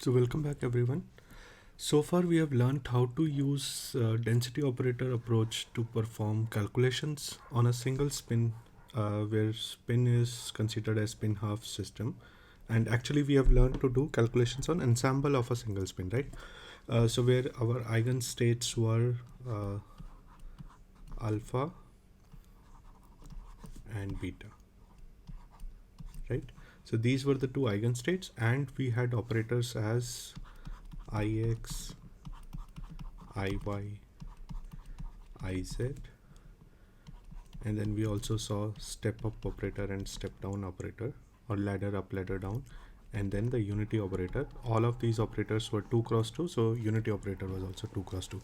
So welcome back everyone. So far we have learned how to use density operator approach to perform calculations on a single spin where spin is considered as spin half system, and actually we have learned to do calculations on ensemble of a single spin, right? So where our eigenstates were alpha and beta, right? So these were the two eigenstates, and we had operators as ix, iy, iz, and then we also saw step up operator and step down operator, or ladder up, ladder down, and then the unity operator. All of these operators were 2 cross 2, so unity operator was also 2 cross 2.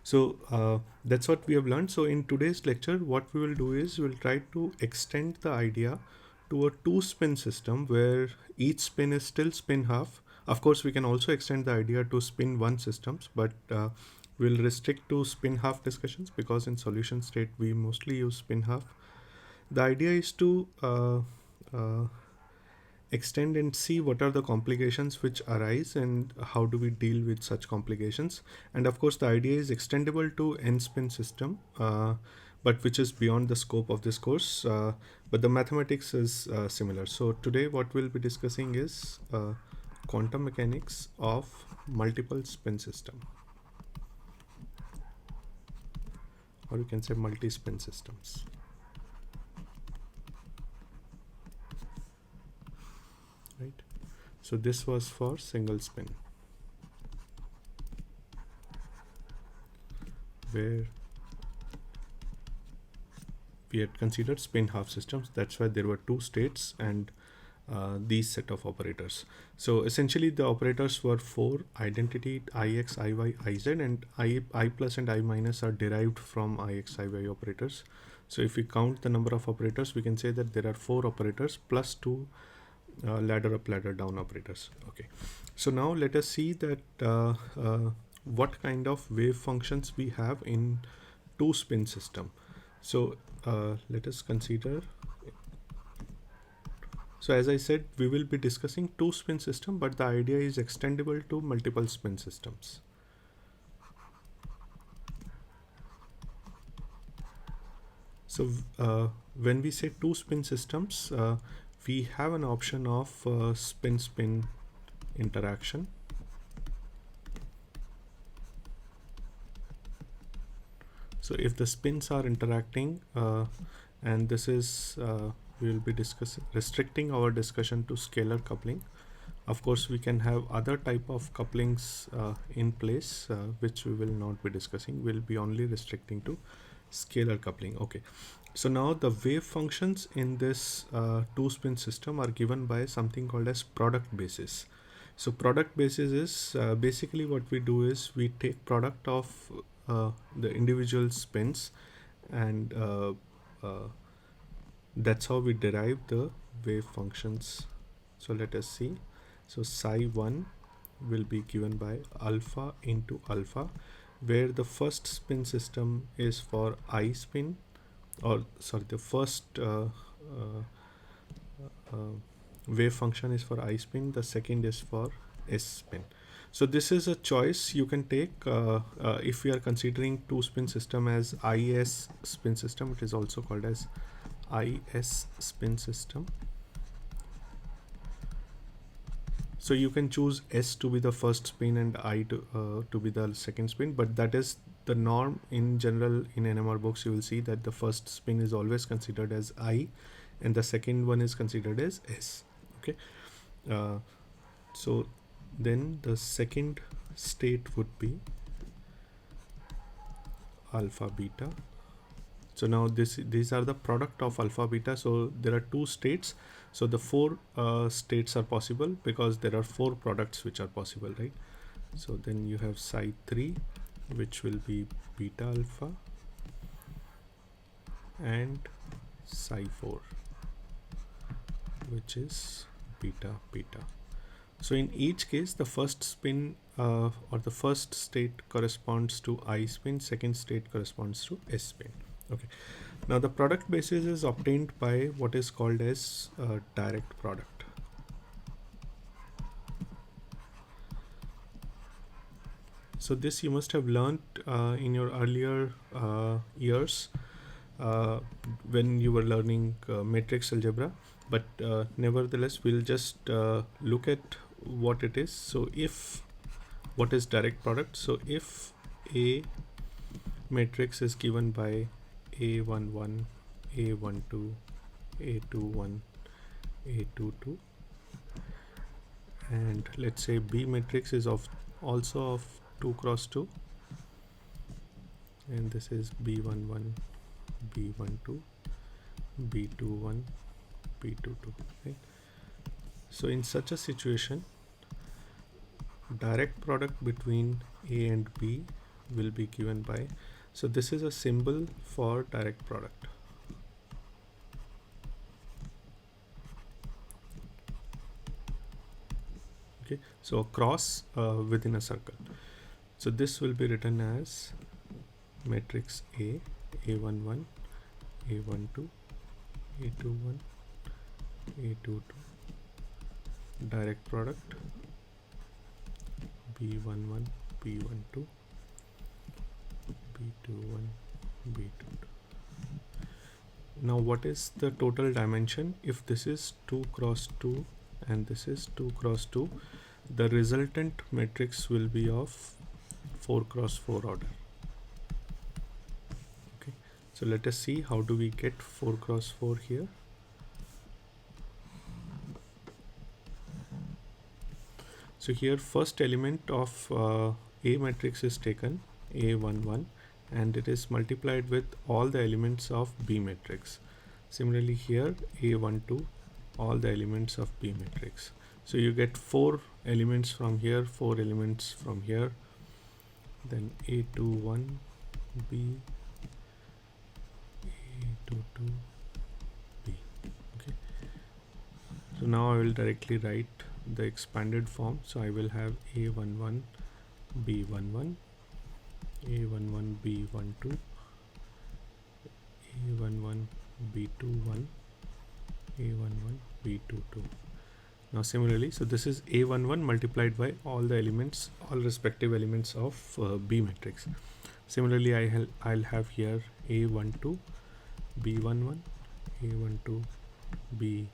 So that's what we have learned. So in today's lecture, what we will do is we'll try to extend the idea to a 2-spin system where each spin is still spin half. Of course, we can also extend the idea to spin 1 systems, but we'll restrict to spin half discussions because in solution state we mostly use spin half. The idea is to uh, extend and see what are the complications which arise and how do we deal with such complications. And of course the idea is extendable to n-spin system, but which is beyond the scope of this course, but the mathematics is similar. So today what we'll be discussing is quantum mechanics of multiple spin system, or you can say multi-spin systems. Right, so this was for single spin, where we had considered spin half systems. That's why there were 2 states and these set of operators. So essentially the operators were 4 identity ix, iy, iz, and I plus and I minus are derived from ix, iy operators. So if we count the number of operators, we can say that there are 4 operators plus 2 ladder up, ladder down operators. Okay, so now let us see that what kind of wave functions we have in 2-spin system. So let us consider. So as I said, we will be discussing 2-spin system, but the idea is extendable to multiple spin systems. So when we say 2-spin systems, we have an option of spin-spin interaction. So if the spins are interacting, and this is we will be restricting our discussion to scalar coupling. Of course, we can have other type of couplings in place, which we will not be discussing. We'll be only restricting to scalar coupling. Okay, so now the wave functions in this 2-spin system are given by something called as product basis. So product basis is basically what we do is we take product of the individual spins, and that's how we derive the wave functions. So let us see. So psi1 will be given by alpha into alpha, where the first spin system is for I spin, or sorry, the first wave function is for I spin, the second is for S spin. So this is a choice you can take. If we are considering 2-spin system as IS spin system, it is also called as IS spin system. So you can choose S to be the first spin and I to be the second spin, but that is the norm in general. In NMR books you will see that the first spin is always considered as I and the second one is considered as S. Okay, so then the second state would be alpha beta. So now these are the product of alpha beta. So there are 2 states. So the 4 states are possible because there are 4 products which are possible, right? So then you have psi 3, which will be beta alpha, and psi 4, which is beta beta. So in each case, the first spin or the first state corresponds to I spin, second state corresponds to S spin. Okay, now the product basis is obtained by what is called as direct product. So this you must have learned in your earlier years uh, when you were learning matrix algebra, but nevertheless we'll just look at what it is. So if what is direct product? So if a matrix is given by a11, a12, a21, a22, and let's say B matrix is of also of 2 cross 2, and this is B11, B12, B21, B22, right? So in such a situation, direct product between A and B will be given by, so this is a symbol for direct product. Okay, so a cross within a circle. So this will be written as matrix A, A11, A12, A21, A22, direct product B11, B12, B21, B22. Now what is the total dimension? If this is 2 cross 2 and this is 2 cross 2, the resultant matrix will be of 4 cross 4 order. Okay, so let us see how do we get 4 cross 4 here. So here first element of A matrix is taken, A11, and it is multiplied with all the elements of B matrix. Similarly here A12, all the elements of B matrix. So you get 4 elements from here, 4 elements from here, then A21, B, A22, B. Okay. So now I will directly write the expanded form. So I will have A11, B11, A11, B12, A11, B21, A11, B22. Now similarly, so this is A11 multiplied by all the elements, all respective elements of B matrix. Similarly, I'll have here A12, B11, A12, B12,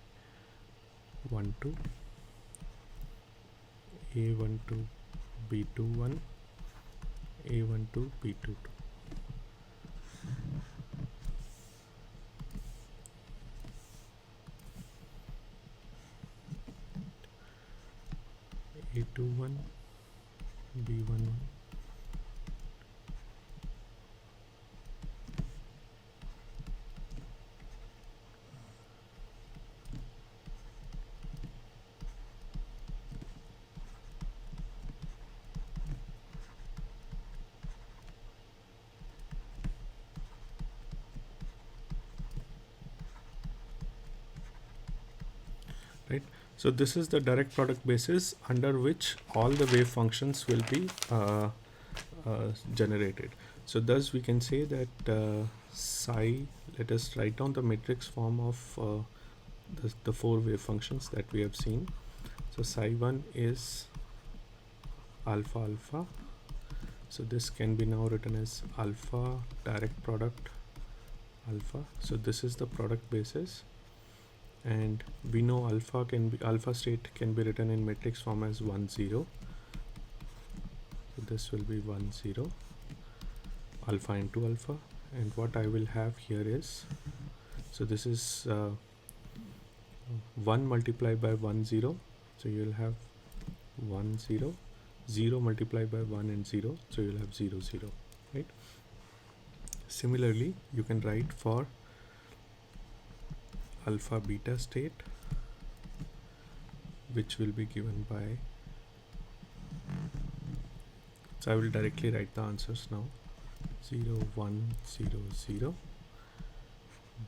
A12, B21, A12, B22. A21, B11, right? So this is the direct product basis under which all the wave functions will be generated. So thus we can say that psi, let us write down the matrix form of the 4 wave functions that we have seen. So psi1 is alpha alpha. So this can be now written as alpha direct product alpha. So this is the product basis, and we know alpha state can be written in matrix form as 1 0. So this will be 1 0 alpha into alpha, and what I will have here is, so this is 1 multiplied by 1 0, so you will have 1 0, 0 multiplied by 1 and 0, so you will have 0 0, right? Similarly, you can write for alpha beta state, which will be given by, so I will directly write the answers now. 0 1 0 0,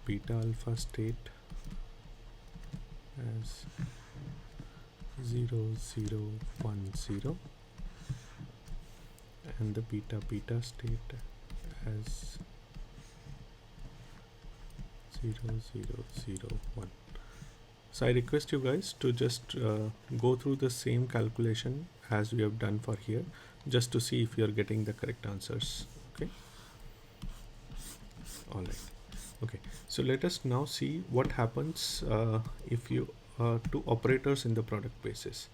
beta alpha state as 0 0 1 0, and the beta beta state as 0 0 0 1. So I request you guys to just go through the same calculation as we have done for here, just to see if you are getting the correct answers. Okay. All right. Okay. So let us now see what happens if you two operators in the product basis.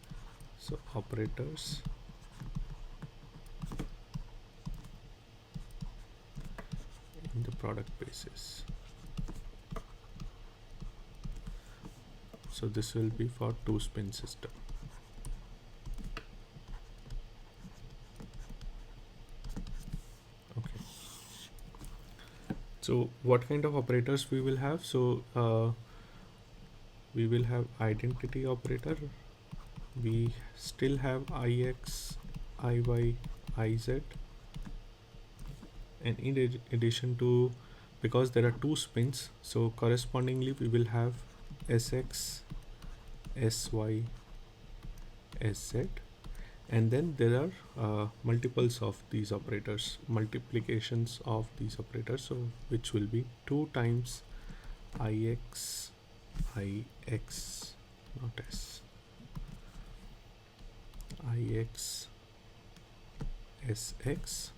So operators in the product basis. So this will be for two spin system. Okay. So what kind of operators we will have? So we will have identity operator. We still have ix, iy, iz, and in addition to, because there are two spins, so correspondingly we will have sx, sy, sz, and then there are multiples of these operators, multiplications of these operators, so which will be 2 times ix, ix, not s, ix, sx,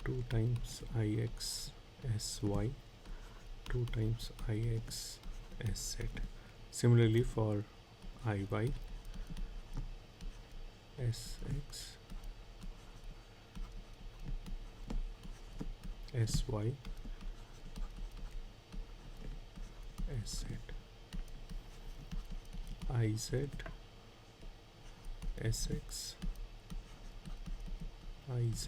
2 times ix, sy, 2 times ix, sz. Similarly for iy, sx, sy, sz, iz, sx, iz,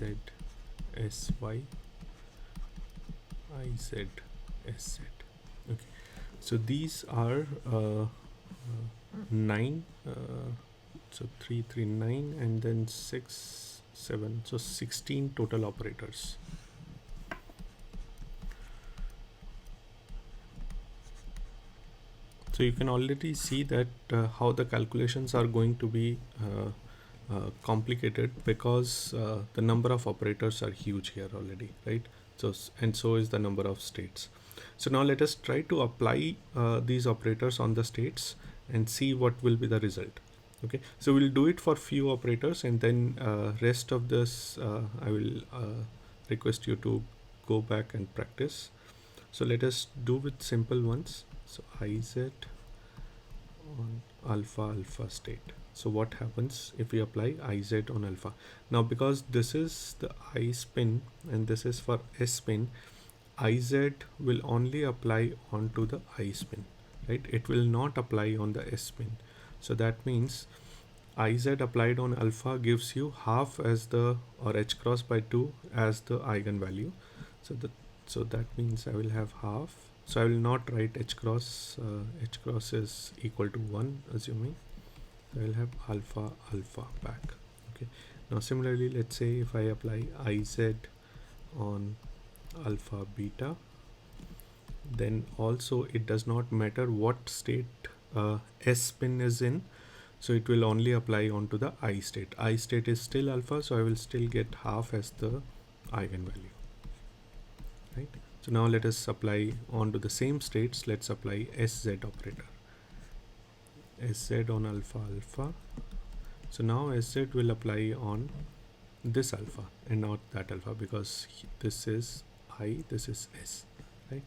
sy, iz, sz. Okay, so these are 9, so 3, 3, 9, and then 6, 7, so 16 total operators. So you can already see that how the calculations are going to be complicated, because the number of operators are huge here already, right? So and so is the number of states. So now let us try to apply these operators on the states and see what will be the result. Okay, so we'll do it for few operators, and then rest of this I will request you to go back and practice. So let us do with simple ones. So iz on alpha alpha state. So what happens if we apply iz on alpha? Now because this is the I spin and this is for S spin, iz will only apply onto the I spin, right? It will not apply on the S spin. So that means iz applied on alpha gives you half as the, or h cross by 2 as the eigenvalue. So that means I will have half. So I will not write h cross. H cross is equal to 1, assuming. So I will have alpha alpha back. Okay. Now similarly, let's say if I apply iz on alpha beta, then also it does not matter what state S spin is in. So it will only apply onto the I state. I state is still alpha, so I will still get half as the eigenvalue, right? So now let us apply onto the same states. Let's apply sz operator. Sz on alpha alpha. So now sz will apply on this alpha and not that alpha, because this is I, this is S, right?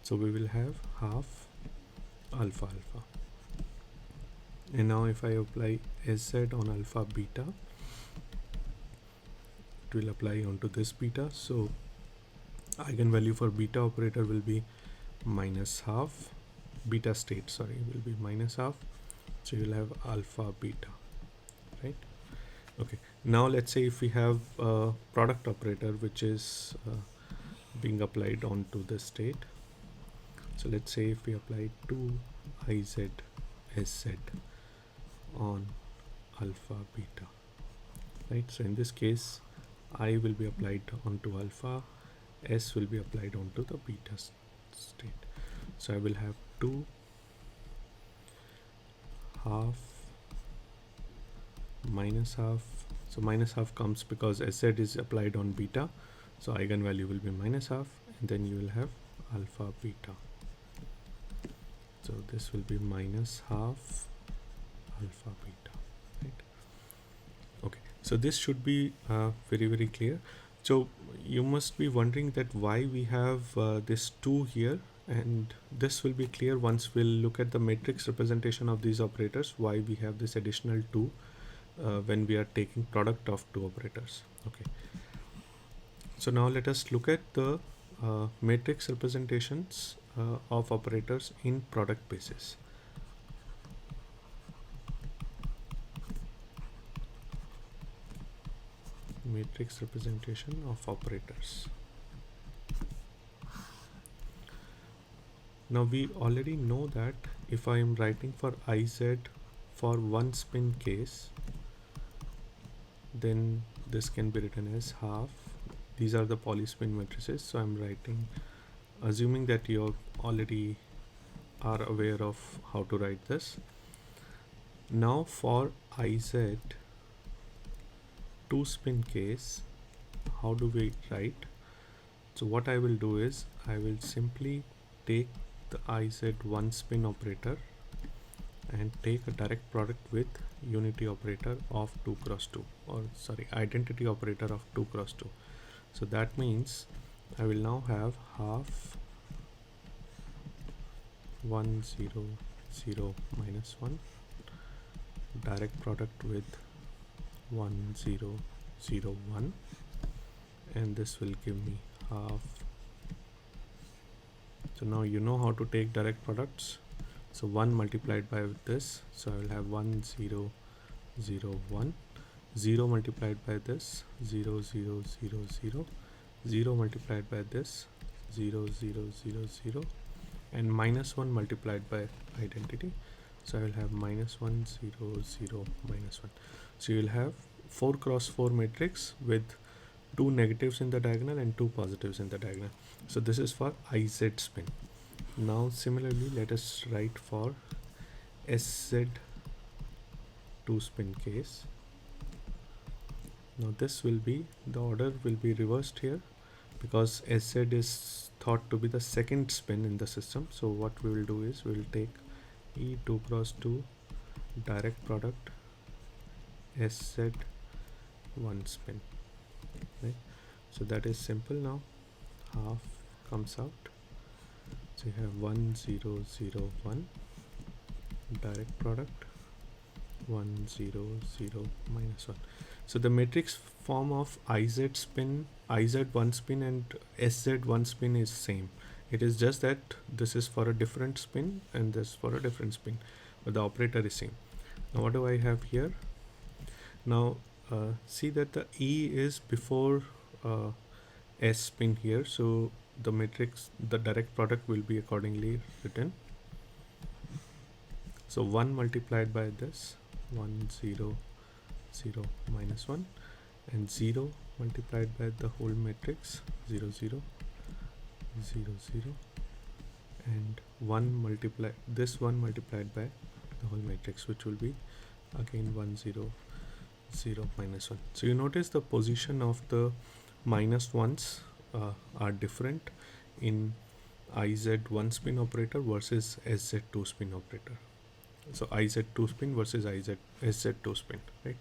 So we will have half alpha alpha. And now if I apply sz on alpha beta, it will apply onto this beta. So eigenvalue for beta operator will be minus half. Beta state, sorry, will be minus half. So you'll have alpha beta, right? Okay, now let's say if we have a product operator which is being applied onto the state. So let's say if we apply 2 iz sz on alpha beta, right? So in this case, I will be applied onto alpha, S will be applied onto the beta state. So I will have 2 half minus half. So minus half comes because sz is applied on beta, so eigenvalue will be minus half, and then you will have alpha beta. So this will be minus half alpha beta, right? Okay, so this should be very clear. So you must be wondering that why we have this 2 here, and this will be clear once we'll look at the matrix representation of these operators, why we have this additional 2 when we are taking product of 2 operators. Okay, so now let us look at the matrix representations of operators in product basis. Matrix representation of operators. Now we already know that if I am writing for IZ for one spin case, then this can be written as half. These are the polyspin matrices, so I'm writing, assuming that you already are aware of how to write this. Now for IZ 2 spin case, how do we write? So what I will do is I will simply take the IZ 1 spin operator and take a direct product with unity operator of 2 cross 2, or sorry, identity operator of 2 cross 2. So that means I will now have half 1 0 0 minus 1 direct product with 1 0 0 1, and this will give me half. So now you know how to take direct products. So 1 multiplied by this, so I will have 1 0 0 1, 0 multiplied by this 0 0 0 0, 0 multiplied by this 0 0 0 0, and minus 1 multiplied by identity, so I will have minus 1 0 0 minus 1. So you will have 4 cross 4 matrix with 2 negatives in the diagonal and 2 positives in the diagonal. So this is for IZ spin. Now similarly, let us write for SZ 2 spin case. Now this will be, the order will be reversed here because SZ is thought to be the second spin in the system. So what we will do is we will take E 2 cross 2 direct product SZ 1 spin, right? So that is simple. Now half comes out, so you have 1 0 0 1 direct product 1 0 0 minus 1. So the matrix form of IZ spin, IZ 1 spin and SZ 1 spin is same. It is just that this is for a different spin and this for a different spin, but the operator is same. Now what do I have here? Now see that the E is before S spin here, so the matrix, the direct product will be accordingly written. So 1 multiplied by this 1 0 0 minus 1, and 0 multiplied by the whole matrix 0 0 0 0, and 1 multiply this 1 multiplied by the whole matrix, which will be again 1 0 0 minus 1. So you notice the position of the minus ones are different in IZ 1 spin operator versus SZ 2 spin operator. So IZ 2 spin versus SZ 2 spin, right?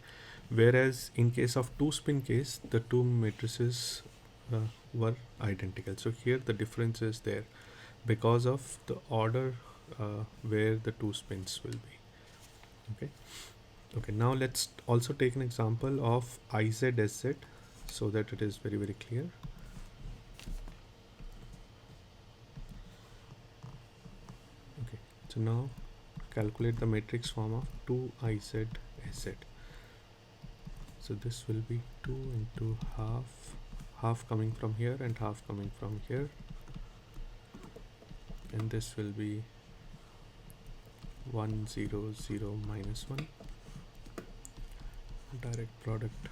Whereas in case of 2 spin case, the two matrices were identical. So here the difference is there because of the order where the 2 spins will be. Okay, now let's also take an example of IZSZ so that it is very clear. Okay, so now calculate the matrix form of 2IZSZ. So this will be 2 into half coming from here and half coming from here, and this will be 1 0 0 minus 1 direct product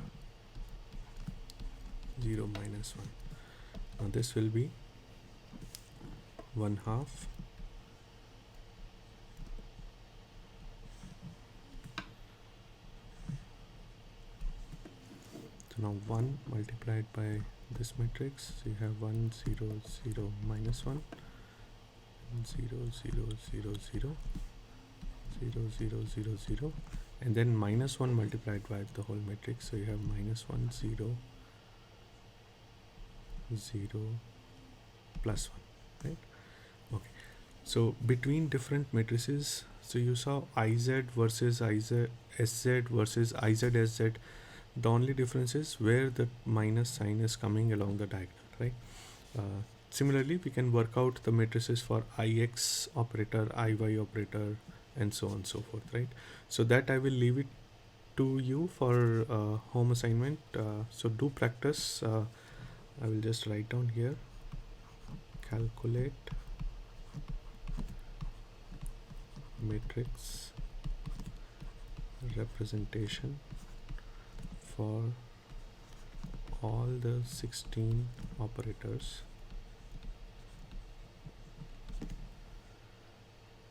0 minus 1. Now this will be 1 half so now 1 multiplied by this matrix, so you have 1 0 0 minus 1, 0 0 0 0 0 0 0 0, and then minus 1 multiplied by the whole matrix, so you have minus 1 0 0 plus 1, right? Okay, so between different matrices, so you saw IZ versus SZ versus IZSZ. The only difference is where the minus sign is coming along the diagonal, right? Similarly, we can work out the matrices for IX operator, IY operator, and so on and so forth, right? So that I will leave it to you for home assignment. So do practice. I will just write down here, calculate matrix representation for all the 16 operators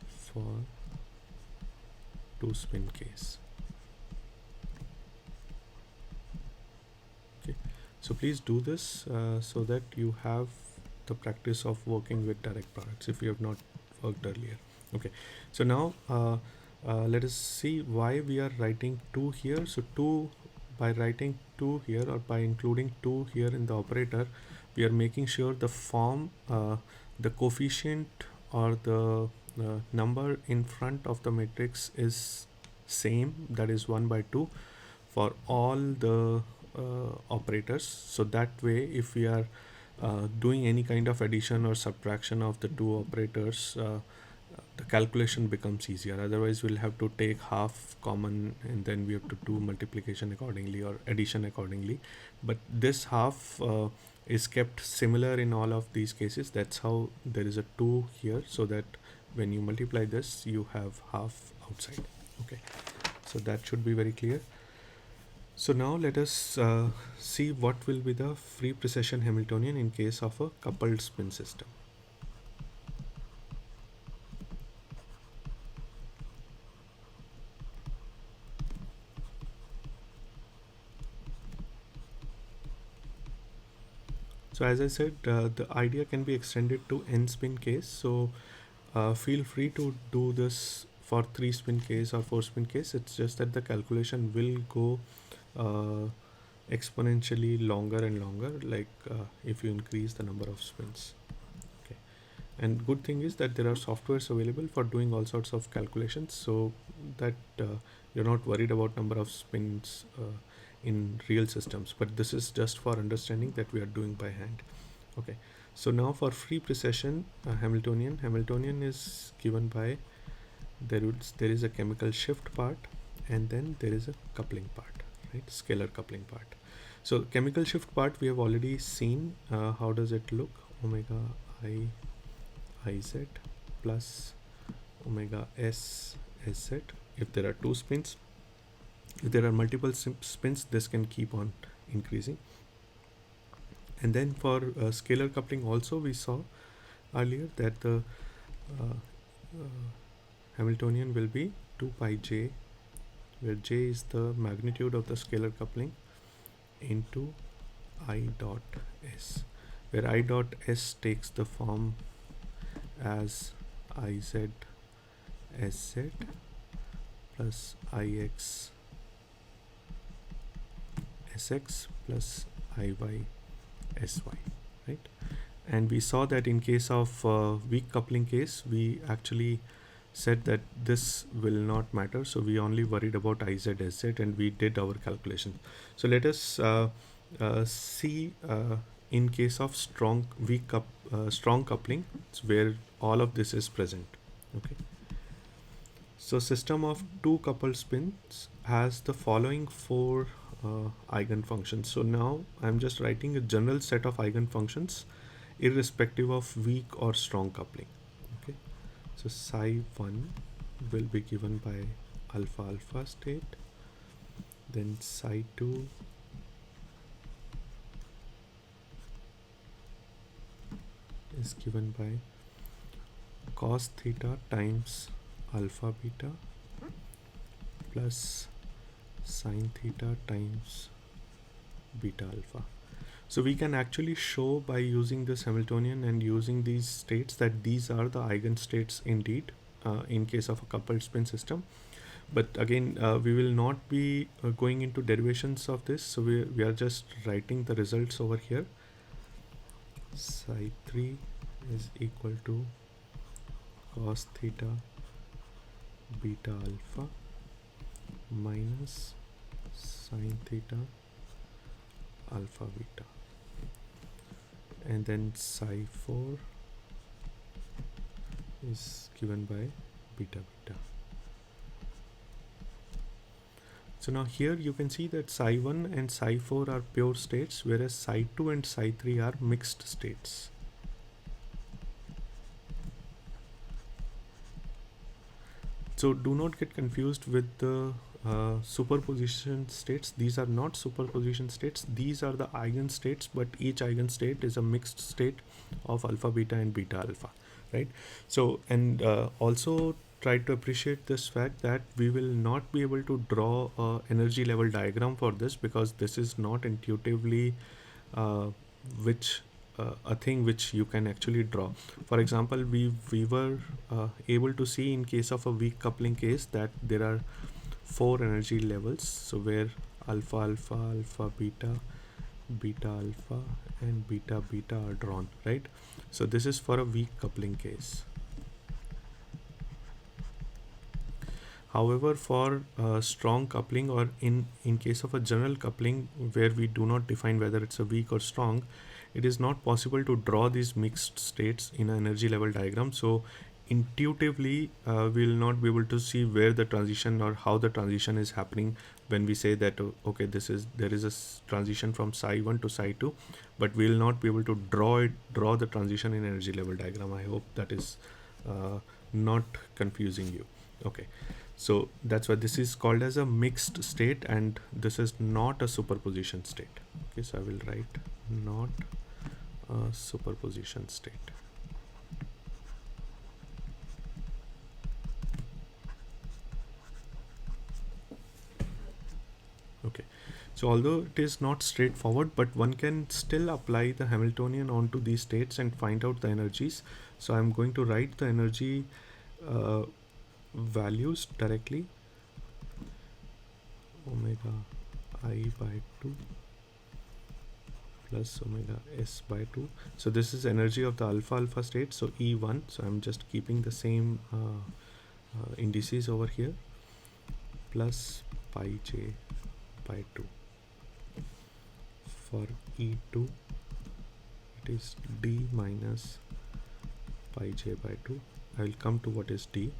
for 2-spin case. Okay, so please do this so that you have the practice of working with direct products if you have not worked earlier. Okay, so now let us see why we are writing 2 here. So 2, by writing 2 here, or by including 2 here in the operator, we are making sure the form, the coefficient or the number in front of the matrix is same, that is 1 by 2 for all the operators. So that way, if we are doing any kind of addition or subtraction of the two operators, the calculation becomes easier. Otherwise, we'll have to take half common and then we have to do multiplication accordingly or addition accordingly. But this half is kept similar in all of these cases. That's how there is a 2 here, so that when you multiply this, you have half outside. Okay, so that should be very clear. So now let us see what will be the free precession Hamiltonian in case of a coupled spin system. So as I said, the idea can be extended to n spin case. So feel free to do this for 3 spin case or 4 spin case. It's just that the calculation will go exponentially longer and longer, like if you increase the number of spins. Okay, and good thing is that there are softwares available for doing all sorts of calculations, so that you're not worried about number of spins in real systems. But this is just for understanding that we are doing by hand. Okay, so now for free precession Hamiltonian is given by, there is a chemical shift part, and then there is a coupling part, right? Scalar coupling part. So chemical shift part we have already seen. How does it look? Omega I IZ plus omega S SZ. If there are 2 spins, if there are multiple spins, this can keep on increasing. And then for scalar coupling also, we saw earlier that the Hamiltonian will be 2 pi j, where j is the magnitude of the scalar coupling, into I dot s, where I dot s takes the form as IZ SZ plus IX SX plus IY SY, right? And we saw that in case of weak coupling case, we actually said that this will not matter, so we only worried about IZSZ, and we did our calculation. So let us see in case of strong coupling, where all of this is present. Okay, so system of 2 coupled spins has the following 4 eigenfunctions. So now I'm just writing a general set of eigenfunctions irrespective of weak or strong coupling. Okay, so psi 1 will be given by alpha alpha state, then psi 2 is given by cos theta times alpha beta plus sine theta times beta alpha. So we can actually show by using this Hamiltonian and using these states that these are the eigenstates indeed, in case of a coupled spin system. But again, we will not be going into derivations of this, so we are just writing the results over here. Psi 3 is equal to cos theta beta alpha minus sin theta alpha beta, and then psi 4 is given by beta beta. So now here you can see that psi 1 and psi 4 are pure states, whereas psi 2 and psi 3 are mixed states. So do not get confused with the superposition states. These are not superposition states. These are the eigenstates, but each eigenstate is a mixed state of alpha beta and beta alpha, right? So, and also try to appreciate this fact that we will not be able to draw a energy level diagram for this, because this is not intuitively which a thing which you can actually draw. For example, we were able to see in case of a weak coupling case that there are 4 energy levels, so where alpha alpha, alpha beta, beta alpha and beta beta are drawn, right? So this is for a weak coupling case. However, for strong coupling, or in case of a general coupling where we do not define whether it's a weak or strong, it is not possible to draw these mixed states in an energy level diagram. So intuitively we will not be able to see where the transition or how the transition is happening when we say that okay, there is a transition from psi 1 to psi 2, but we will not be able to draw the transition in energy level diagram. I hope that is not confusing you. Okay, so that's why this is called as a mixed state, and this is not a superposition state. Okay, so I will write not a superposition state. Okay, so although it is not straightforward, but one can still apply the Hamiltonian onto these states and find out the energies. So I'm going to write the energy values directly. Omega I by 2 plus omega s by 2. So this is energy of the alpha alpha state, so E1. So I'm just keeping the same indices over here, plus pi j by 2. For E2 it is d minus pi j by 2. I will come to what is d.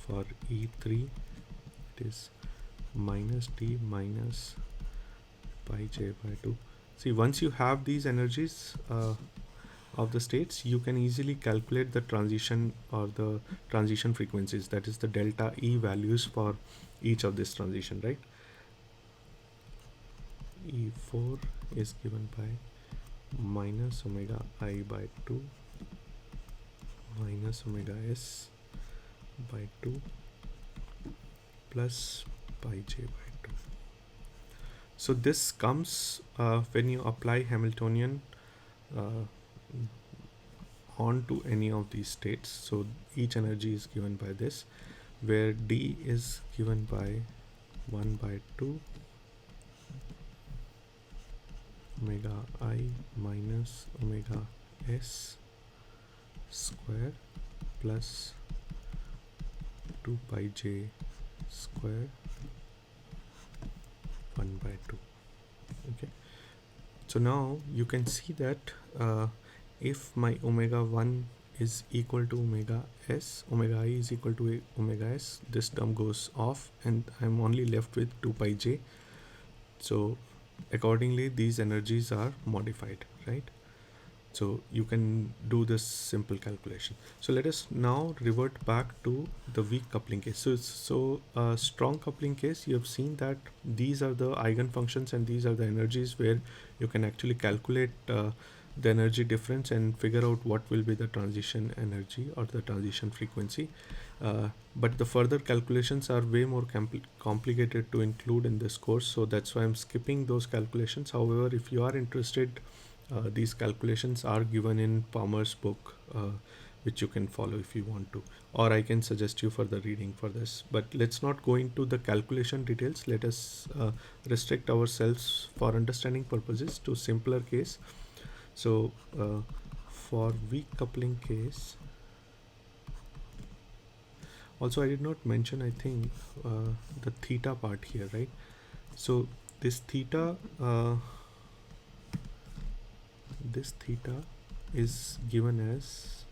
For E3 it is minus d minus pi j by 2. See, once you have these energies of the states, you can easily calculate the transition or the transition frequencies, that is the delta E values for each of this transition, right? E4 is given by minus omega I by 2 minus omega s by 2 plus pi j by 2. So this comes when you apply Hamiltonian onto any of these states. So each energy is given by this, where d is given by 1 by 2 omega I minus omega s square plus 2 pi j square 1 by 2. Okay, so now you can see that if my omega 1 is equal to omega s, omega I is equal to omega s, this term goes off and I'm only left with 2 pi j. So accordingly these energies are modified, right? So you can do this simple calculation. So let us now revert back to the weak coupling case. So strong coupling case, you have seen that these are the eigenfunctions and these are the energies where you can actually calculate the energy difference and figure out what will be the transition energy or the transition frequency. But the further calculations are way more complicated to include in this course, so that's why I'm skipping those calculations. However, if you are interested, these calculations are given in Palmer's book, which you can follow if you want to, or I can suggest you further reading for this. But let's not go into the calculation details. Let us restrict ourselves for understanding purposes to simpler case. So for weak coupling case, also I did not mention, I think, the theta part here, right? So this theta is given as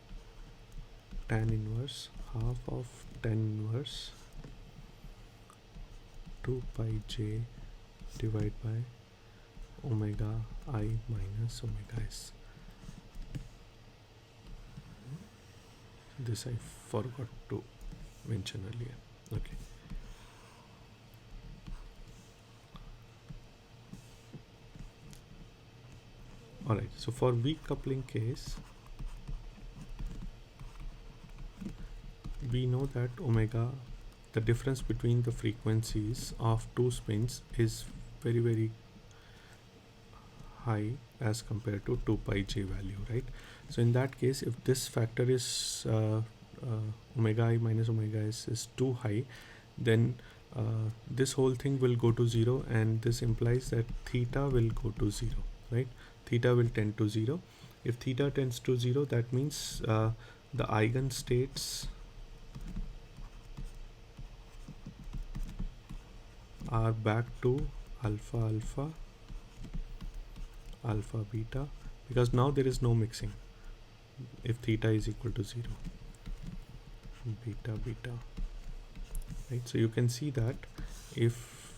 tan inverse half of tan inverse 2 pi j divided by omega I minus omega s. This I forgot to mention earlier. Okay. Alright, so for weak coupling case, we know that omega, the difference between the frequencies of two spins is very high as compared to 2 pi j value, right? So in that case, if this factor is omega I minus omega s is too high, then this whole thing will go to 0, and this implies that theta will go to 0, right? Theta will tend to 0. If theta tends to 0, that means the eigenstates are back to alpha alpha, alpha beta, because now there is no mixing if theta is equal to 0, beta beta, right? So you can see that if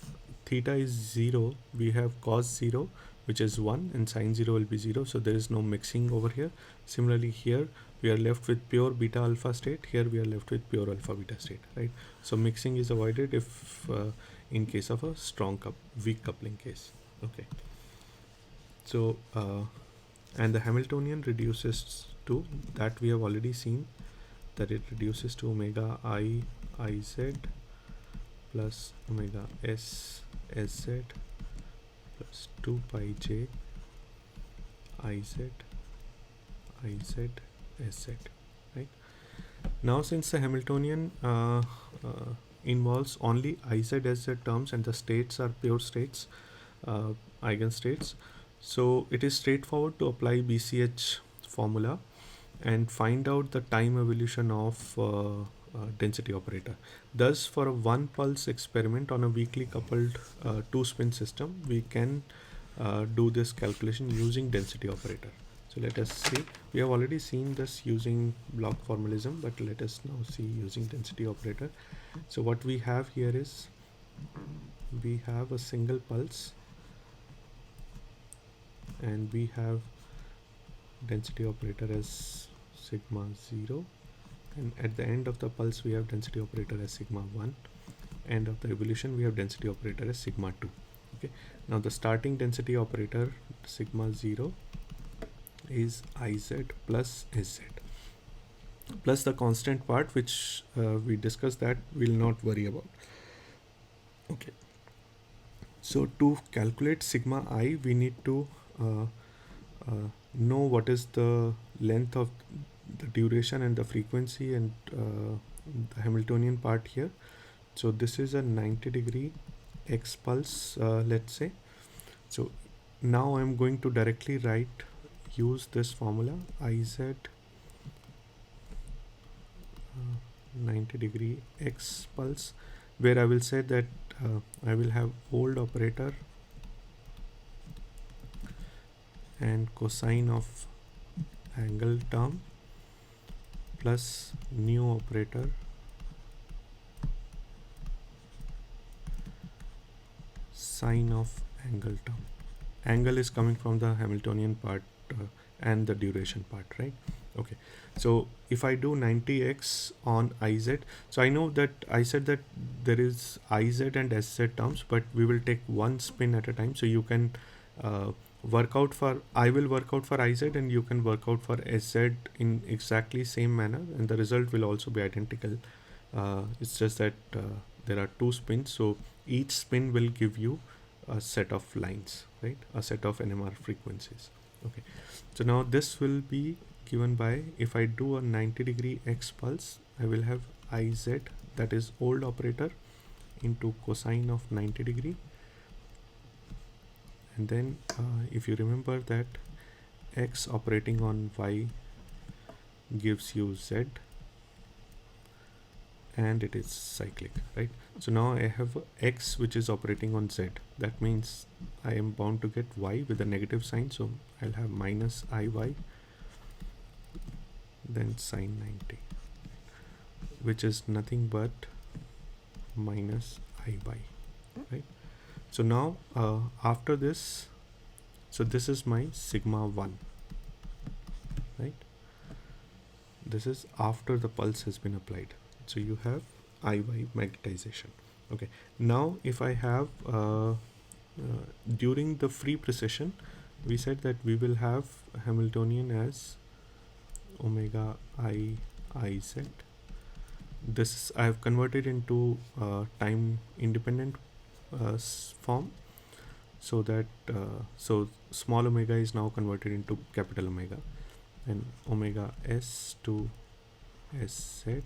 theta is 0, we have cos 0, which is 1, and sin 0 will be 0, so there is no mixing over here. Similarly, here we are left with pure beta alpha state, here we are left with pure alpha beta state, right? So mixing is avoided if in case of a weak coupling case. Okay, so and the Hamiltonian reduces to, that we have already seen, that it reduces to omega I Iz plus omega S Sz plus 2 pi j Iz Sz, right? Now since the Hamiltonian involves only Iz Sz terms and the states are pure states, eigenstates, so it is straightforward to apply BCH formula and find out the time evolution of density operator. Thus, for a one pulse experiment on a weakly coupled two spin system, we can do this calculation using density operator. So let us see. We have already seen this using block formalism, but let us now see using density operator. So what we have here is, we have a single pulse and we have density operator as sigma 0, and at the end of the pulse we have density operator as sigma 1, end of the evolution we have density operator as sigma 2. Okay, now the starting density operator sigma 0 is Iz plus Sz plus the constant part, which we discussed, that we'll not worry about. Okay, so to calculate sigma I, we need to know what is the length of the duration and the frequency and the Hamiltonian part here. So this is a 90-degree X pulse, let's say. So now I'm going to directly use this formula, Iz 90-degree X pulse, where I will say that I will have old operator and cosine of angle term plus new operator sine of angle term. Angle is coming from the Hamiltonian part and the duration part, right? Okay, so if I do 90x on Iz, so I know that I said that there is Iz and Sz terms, but we will take one spin at a time. So you can work out for, I will work out for Iz and you can work out for Sz in exactly same manner, and the result will also be identical It's just that there are two spins, so each spin will give you a set of lines, right? A set of NMR frequencies. Okay, so now this will be given by, if I do a 90-degree X pulse, I will have IZ, that is old operator, into cosine of 90-degree, and then if you remember that X operating on Y gives you Z, and it is cyclic, right? So now I have X which is operating on Z. That means I am bound to get Y with a negative sign, so I'll have minus IY, then sine 90, which is nothing but minus IY, right? So now after this, so this is my sigma 1, right? This is after the pulse has been applied. So you have IY magnetization. Okay, now if I have during the free precession, we said that we will have Hamiltonian as omega I IZ. This I have converted into time independent form, so that so small omega is now converted into capital omega, and omega S to SZ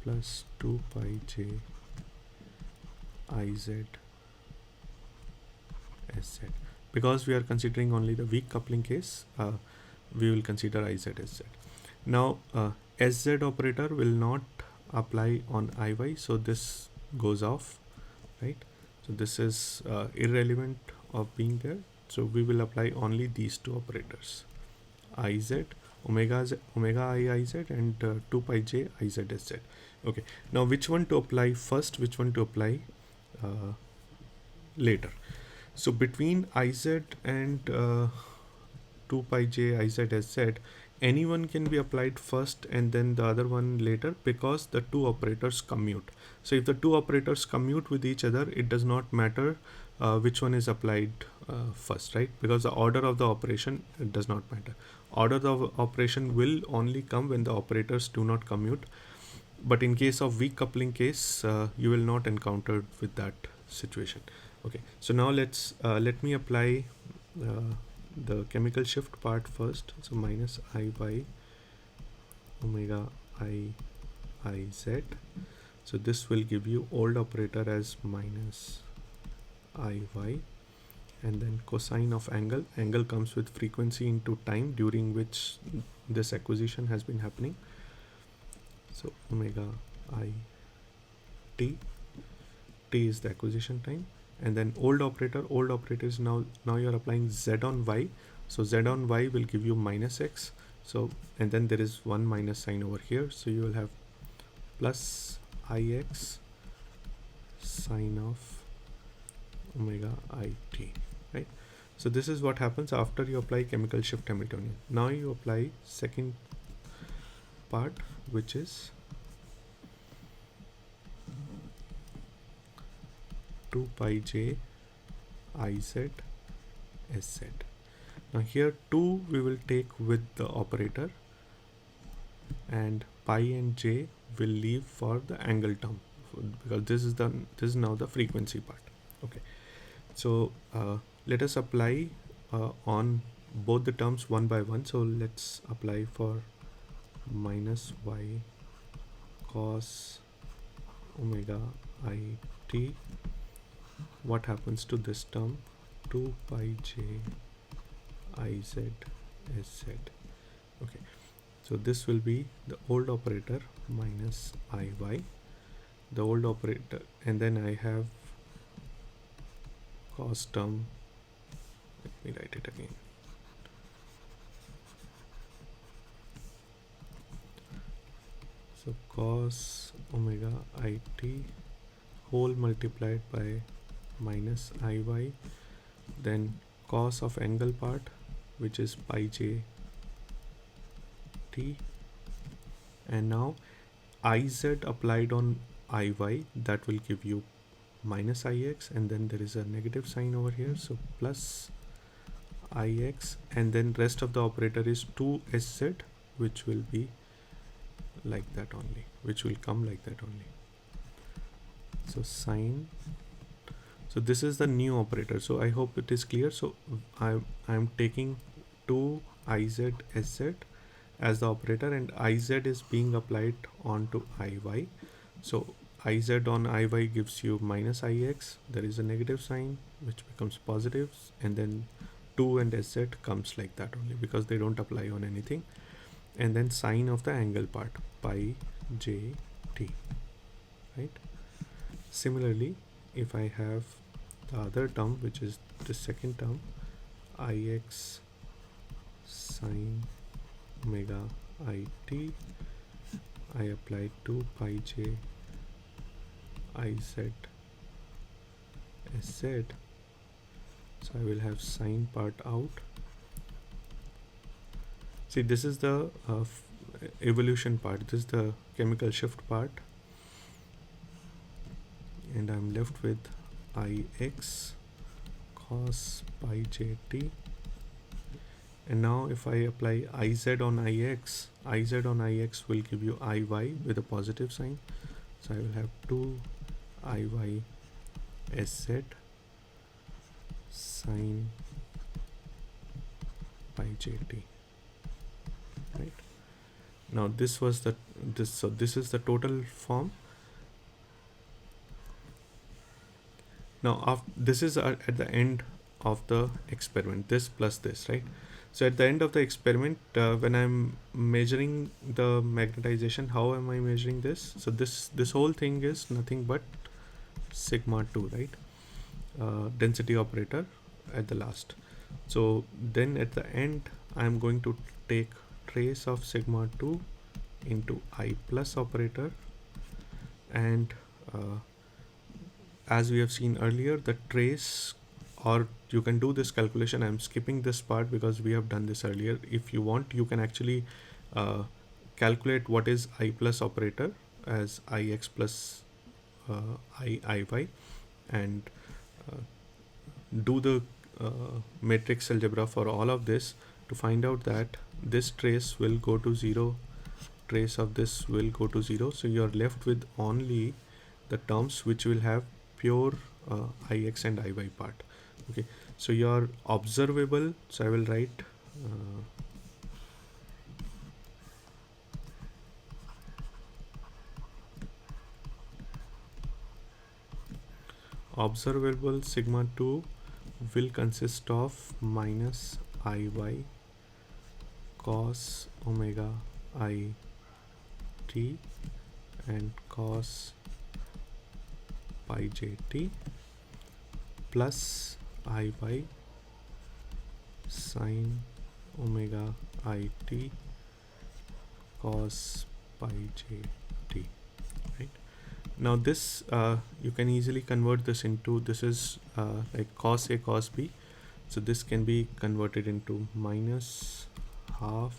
plus 2 pi j IZ SZ. Because we are considering only the weak coupling case, we will consider IZ SZ. Now SZ operator will not apply on IY, so this goes off, right? So this is irrelevant of being there. So we will apply only these two operators, IZ, omega I IZ, and 2 pi j IZ SZ. Okay, now which one to apply first, which one to apply later? So between IZ and 2 pi j IZ SZ, anyone can be applied first and then the other one later, because the two operators commute. So if the two operators commute with each other, it does not matter which one is applied first, right? Because the order of the operation, it does not matter. Order of operation will only come when the operators do not commute. But in case of weak coupling case, you will not encounter with that situation. Okay, so now let me apply the chemical shift part first. So minus I by omega I IZ. So this will give you old operator as minus IY, and then cosine of angle. Angle comes with frequency into time during which this acquisition has been happening. So omega I t is the acquisition time, and then old operator is now you're applying Z on Y. So Z on Y will give you minus X. So, and then there is one minus sign over here, so you will have plus IX sine of omega IT, right? So this is what happens after you apply chemical shift Hamiltonian. Now you apply second part, which is 2 pi j IZ SZ. Now here 2 we will take with the operator, and pi and j will leave for the angle term, because this is now the frequency part. Okay, so let us apply on both the terms one by one. So let's apply for minus y cos omega IT. What happens to this term? 2 pi j IZ SZ. Okay, so this will be the old operator minus IY, the old operator, and then I have cos term. Let me write it again. So cos omega IT whole multiplied by minus IY, then cos of angle part, which is pi j t, and now IZ applied on IY, that will give you minus IX, and then there is a negative sign over here, so plus IX, and then rest of the operator is 2SZ, which will be like that only, which will come like that only. So sine, so this is the new operator. So I hope it is clear. So I'm taking 2 iz sz as the operator, and iz is being applied onto iy. So iz on iy gives you minus ix, there is a negative sign which becomes positive, and then 2 and sz comes like that only because they don't apply on anything. And then sine of the angle part, pi j t, right? Similarly, if I have the other term, which is the second term, ix sine omega it, I apply 2 pi j iz sz, so I will have sine part out. See, this is the evolution part, this is the chemical shift part, and I'm left with ix cos pi j_t. And now if I apply iz on ix, iz on ix will give you iy with a positive sign. So I will have 2 iy sz sine pi j_t, right? Now this was the so this is the total form. Now this is at the end of the experiment, this plus this, right? So at the end of the experiment, when I'm measuring the magnetization, how am I measuring this? So this whole thing is nothing but sigma 2, right? Density operator at the last. So then at the end, I'm going to take trace of sigma 2 into I plus operator, and as we have seen earlier, the trace, or you can do this calculation. I'm skipping this part because we have done this earlier. If you want, you can actually calculate what is I plus operator as ix plus iy, and do the matrix algebra for all of this to find out that this trace will go to 0, trace of this will go to 0. So you're left with only the terms which will have pure ix and iy part. Okay, so your observable, so I will write observable sigma 2 will consist of minus iy cos omega I t and cos pi j_t plus iy sine omega it cos pi j_t, right? Now this you can easily convert this into, this is like cos a cos b, so this can be converted into minus half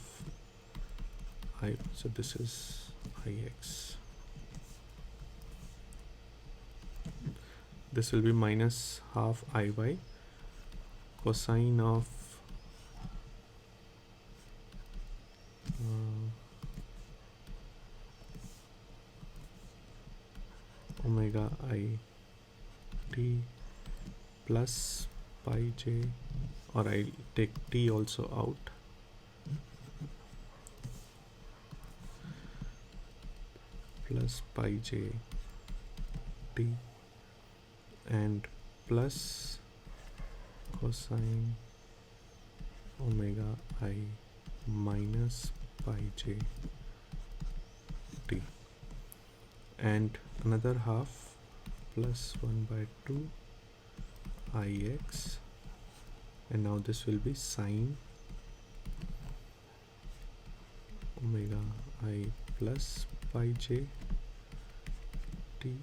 I, so this is ix, this will be minus half iy cosine of omega I t plus pi j, or I'll take t also out, plus pi j t and plus cosine omega I minus pi j t, and another half plus 1 by 2 ix, and now this will be sine omega I plus pi j t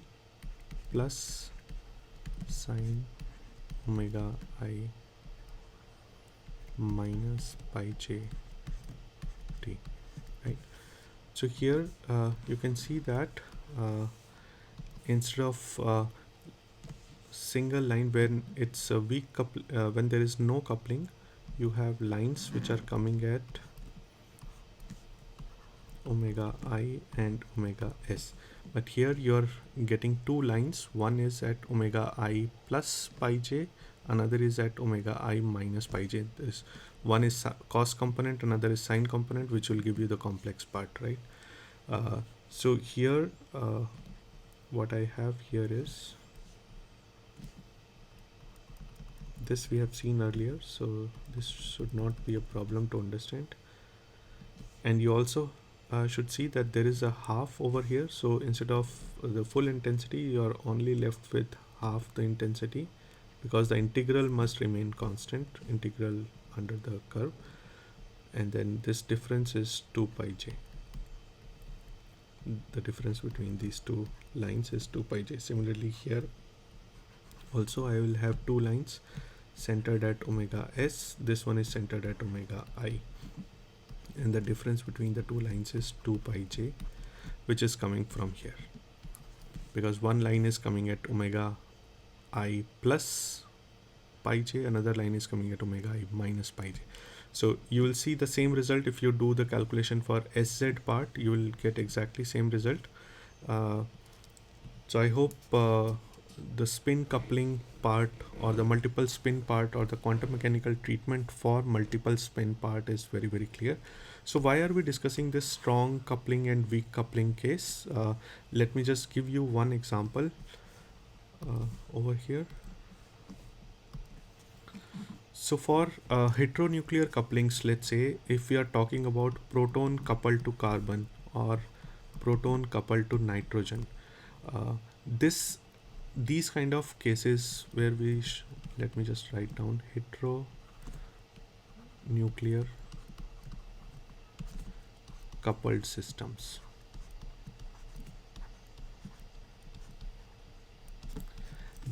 plus sine omega I minus pi j t, right? So here you can see that instead of single line when it's a weak when there is no coupling, you have lines which are coming at omega I and omega S. But here you're getting two lines. One is at omega I plus pi j, another is at omega I minus pi j. This one is cos component, another is sine component, which will give you the complex part, right? So here what I have here is this we have seen earlier, so this should not be a problem to understand. And you also should see that there is a half over here, so instead of the full intensity you are only left with half the intensity, because the integral must remain constant, integral under the curve, and then this difference is 2 pi j. The difference between these two lines is 2 pi j. Similarly here also I will have two lines centered at omega s, this one is centered at omega I, and the difference between the two lines is 2 pi j, which is coming from here, because one line is coming at omega I plus pi j, another line is coming at omega I minus pi j. So you will see the same result if you do the calculation for sz part, you will get exactly same result. So I hope the spin coupling part or the multiple spin part or the quantum mechanical treatment for multiple spin part is very, very clear. So why are we discussing this strong coupling and weak coupling case? Let me just give you one example over here. So for heteronuclear couplings, let's say if we are talking about proton coupled to carbon or proton coupled to nitrogen, these kind of cases where we let me just write down heteronuclear coupled systems.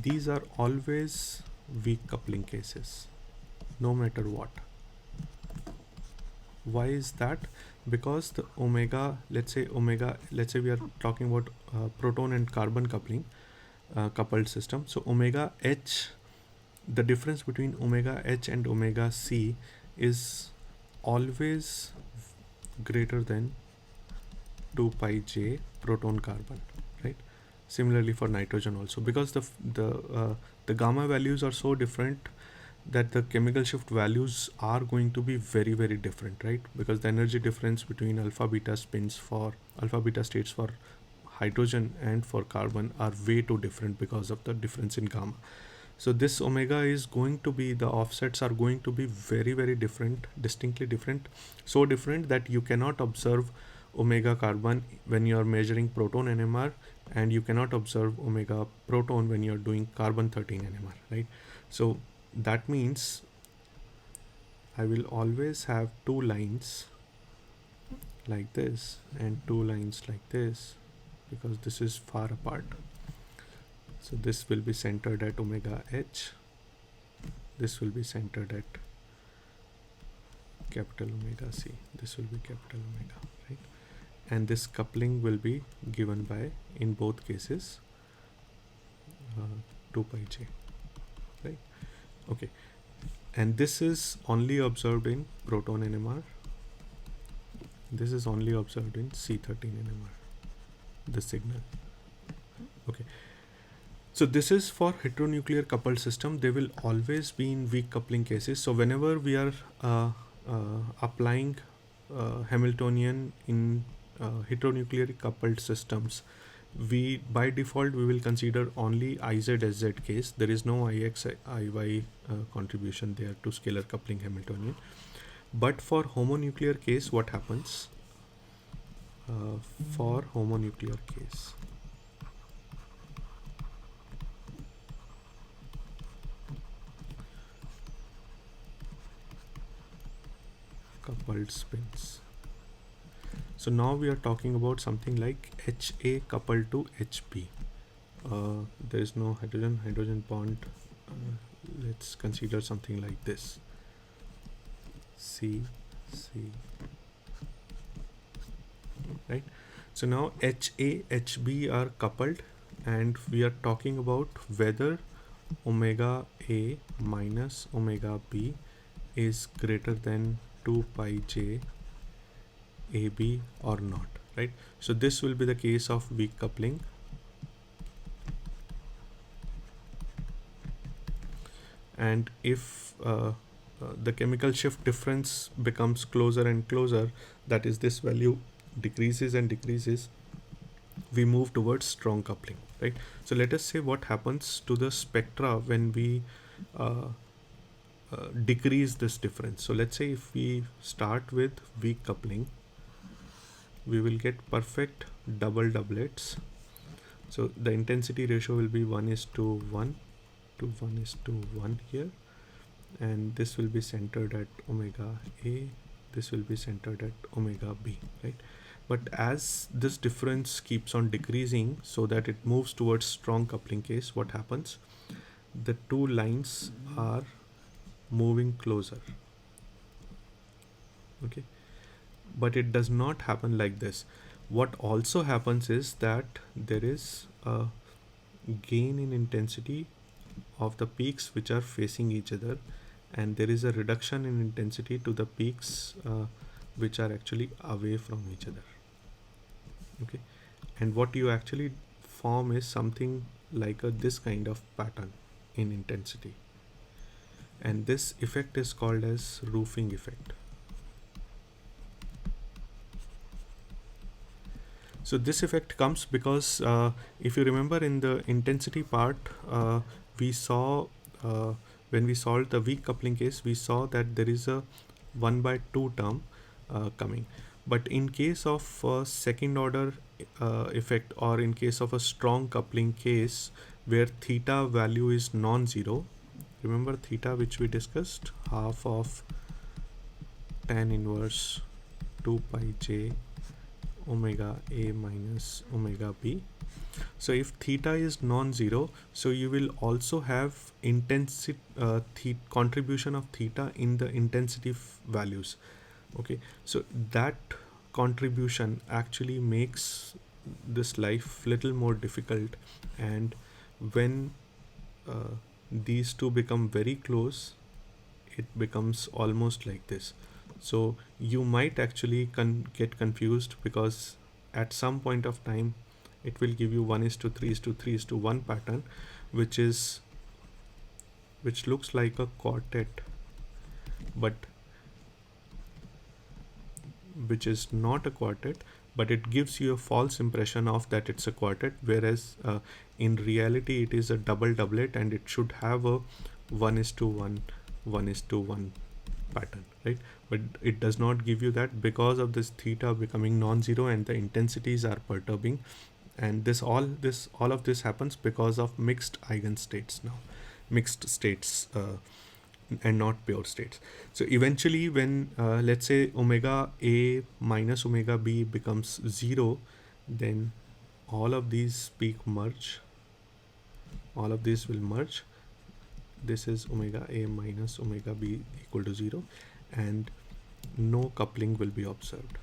These are always weak coupling cases, no matter what. Why is that? Because the omega, let's say we are talking about proton and carbon coupling, coupled system. So omega h, the difference between omega h and omega c is always greater than 2 pi j proton carbon, right? Similarly for nitrogen also, because the gamma values are so different that the chemical shift values are going to be very, very different, right? Because the energy difference between alpha beta states for hydrogen and for carbon are way too different because of the difference in gamma. So this omega is going to be, the offsets are going to be very, very different, distinctly different, so different that you cannot observe omega carbon when you are measuring proton NMR, and you cannot observe omega proton when you are doing carbon 13 NMR, right? So that means I will always have two lines like this and two lines like this, because this is far apart. So this will be centered at omega h, this will be centered at capital omega c, this will be capital omega, right? And this coupling will be given by, in both cases, 2 pi j, right? Okay, and this is only observed in proton NMR, this is only observed in C13 NMR, the signal. Okay, so this is for heteronuclear coupled system. They will always be in weak coupling cases. So whenever we are applying Hamiltonian in heteronuclear coupled systems, we by default we will consider only IZ-SZ case. There is no IX IY contribution there to scalar coupling Hamiltonian. But for homonuclear case, what happens? For homonuclear case, coupled spins. So now we are talking about something like HA coupled to HB. There is no hydrogen bond. Let's consider something like this. C, right? So now HA, HB are coupled, and we are talking about whether omega A minus omega B is greater than 2 pi j AB or not, right? So this will be the case of weak coupling. And if the chemical shift difference becomes closer and closer, that is, this value decreases and decreases, we move towards strong coupling, right? So let us say what happens to the spectra when we uh, decrease this difference. So let's say if we start with weak coupling, we will get perfect double doublets. So the intensity ratio will be 1:1 to 1:1 here, and this will be centered at omega A, this will be centered at omega B, right? But as this difference keeps on decreasing so that it moves towards strong coupling case, what happens? The two lines are moving closer, okay? But it does not happen like this. What also happens is that there is a gain in intensity of the peaks which are facing each other, and there is a reduction in intensity to the peaks which are actually away from each other, okay? And what you actually form is something like this kind of pattern in intensity, and this effect is called as roofing effect. So this effect comes because if you remember in the intensity part, we saw when we solved the weak coupling case, we saw that there is a 1/2 term coming. But in case of second order effect, or in case of a strong coupling case where theta value is non-zero, remember theta which we discussed, half of tan inverse 2 pi j omega A minus omega B. So if theta is non-zero, so you will also have intensity contribution of theta in the intensity values, okay? So that contribution actually makes this life little more difficult, and when these two become very close, it becomes almost like this. So you might actually get confused, because at some point of time it will give you 1:3:3:1 pattern, which looks like a quartet, but which is not a quartet, but it gives you a false impression of that it's a quartet, whereas in reality it is a double doublet, and it should have a 1:1 1:1 pattern, right? But it does not give you that because of this theta becoming non-zero and the intensities are perturbing, and all of this happens because of mixed eigenstates now, mixed states, and not pure states. So eventually when let's say omega A minus omega B becomes 0, then all of these peak merge, all of these will merge. This is omega A minus omega B equal to 0, and no coupling will be observed,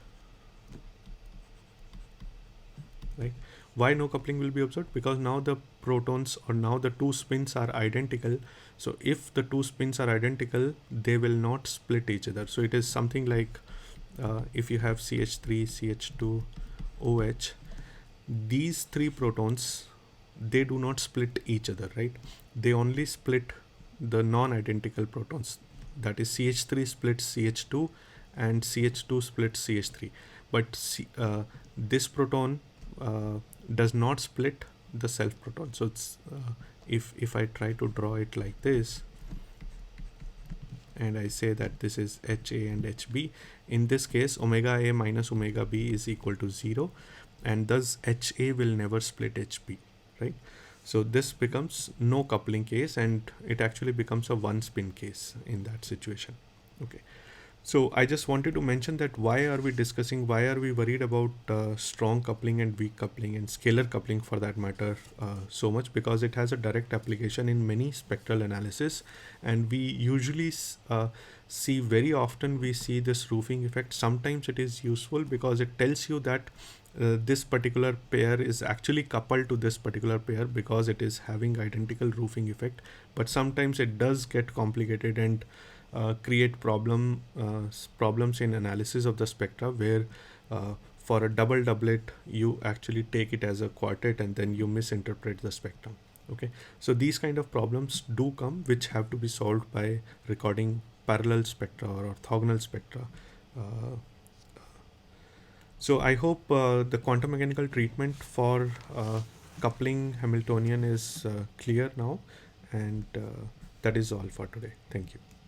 right? Why no coupling will be observed? Because now the protons, or now the two spins are identical. So if the two spins are identical, they will not split each other. So it is something like if you have CH3 CH2 OH, these three protons, they do not split each other, right? They only split the non-identical protons, that is CH3 splits CH2 and CH2 splits CH3, but this proton does not split the self proton. So it's if I try to draw it like this, and I say that this is HA and HB, in this case omega A minus omega B is equal to 0, and thus HA will never split HB, right? So this becomes no coupling case, and it actually becomes a one spin case in that situation, okay? So I just wanted to mention that why are we worried about strong coupling and weak coupling and scalar coupling for that matter so much, because it has a direct application in many spectral analysis, and we usually see very often we see this roofing effect. Sometimes it is useful because it tells you that this particular pair is actually coupled to this particular pair because it is having identical roofing effect, but sometimes it does get complicated and create problems in analysis of the spectra, where for a double doublet, you actually take it as a quartet and then you misinterpret the spectrum. Okay, so these kind of problems do come, which have to be solved by recording parallel spectra or orthogonal spectra. Uh, so I hope the quantum mechanical treatment for coupling Hamiltonian is clear now, and that is all for today. Thank you.